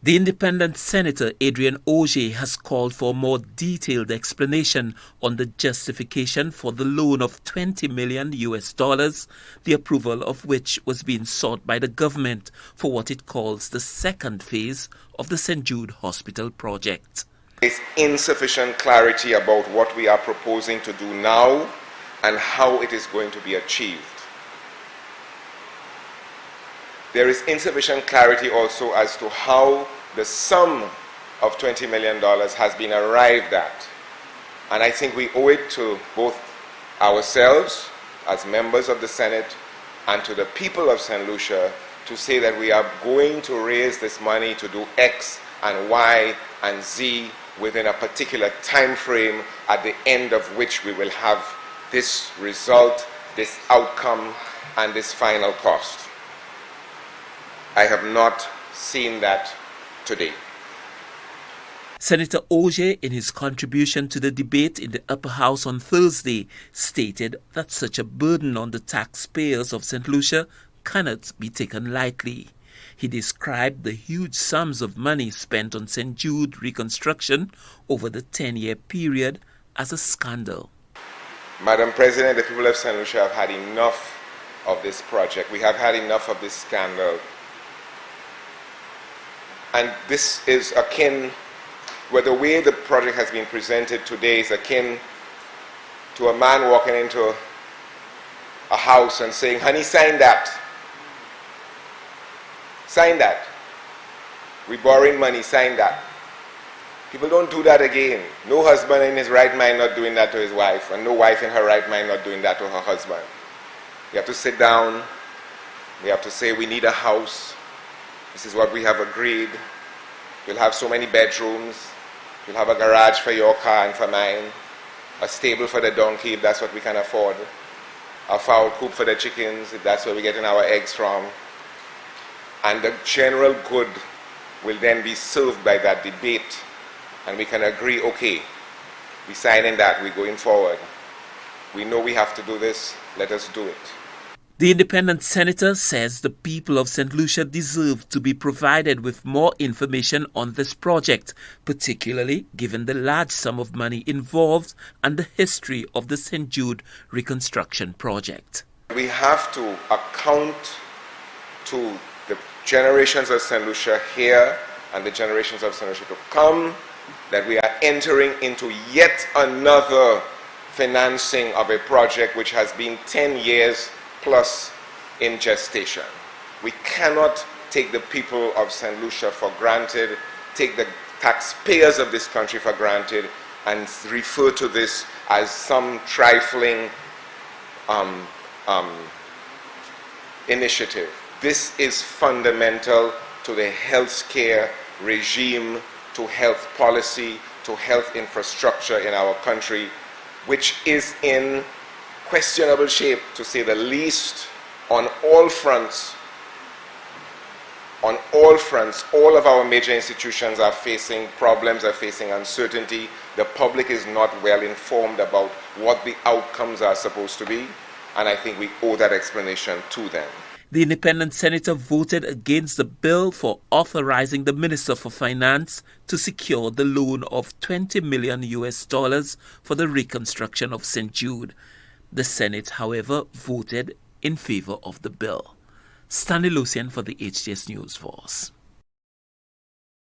The independent Senator Adrian Augier has called for a more detailed explanation on the justification for the loan of $20 million, the approval of which was being sought by the government for what it calls the second phase of the St. Jude Hospital project. There's insufficient clarity about what we are proposing to do now and how it is going to be achieved. There is insufficient clarity also as to how the sum of $20 million has been arrived at. And I think we owe it to both ourselves as members of the Senate and to the people of St. Lucia to say that we are going to raise this money to do X and Y and Z within a particular time frame, at the end of which we will have this result, this outcome, and this final cost. I have not seen that today. Senator Augier, in his contribution to the debate in the Upper House on Thursday, stated that such a burden on the taxpayers of St. Lucia cannot be taken lightly. He described the huge sums of money spent on St. Jude reconstruction over the 10-year period as a scandal. Madam President, the people of St. Lucia have had enough of this project. We have had enough of this scandal. And this is akin, where the way the project has been presented today is akin to a man walking into a house and saying, "Honey, sign that. Sign that. We're borrowing money, sign that." People don't do that again. No husband in his right mind not doing that to his wife, and no wife in her right mind not doing that to her husband. We have to sit down. We have to say, we need a house. This is what we have agreed. We'll have so many bedrooms. We'll have a garage for your car and for mine. A stable for the donkey, if that's what we can afford. A fowl coop for the chickens, if that's where we're getting our eggs from. And the general good will then be served by that debate. And we can agree, okay, we're signing that, we're going forward. We know we have to do this, let us do it. The independent senator says the people of St. Lucia deserve to be provided with more information on this project, particularly given the large sum of money involved and the history of the St. Jude reconstruction project. We have to account to the generations of St. Lucia here and the generations of St. Lucia to come that we are entering into yet another financing of a project which has been 10 years plus in gestation. We cannot take the people of St. Lucia for granted, take the taxpayers of this country for granted, and refer to this as some trifling initiative. This is fundamental to the healthcare regime, to health policy, to health infrastructure in our country, which is in questionable shape, to say the least, on all fronts. On all fronts, all of our major institutions are facing problems, are facing uncertainty. The public is not well informed about what the outcomes are supposed to be, and I think we owe that explanation to them. The independent senator voted against the bill for authorizing the Minister for Finance to secure the loan of $20 million for the reconstruction of St. Jude. The Senate, however, voted in favor of the bill. Stanley Lucian for the HTS News Force.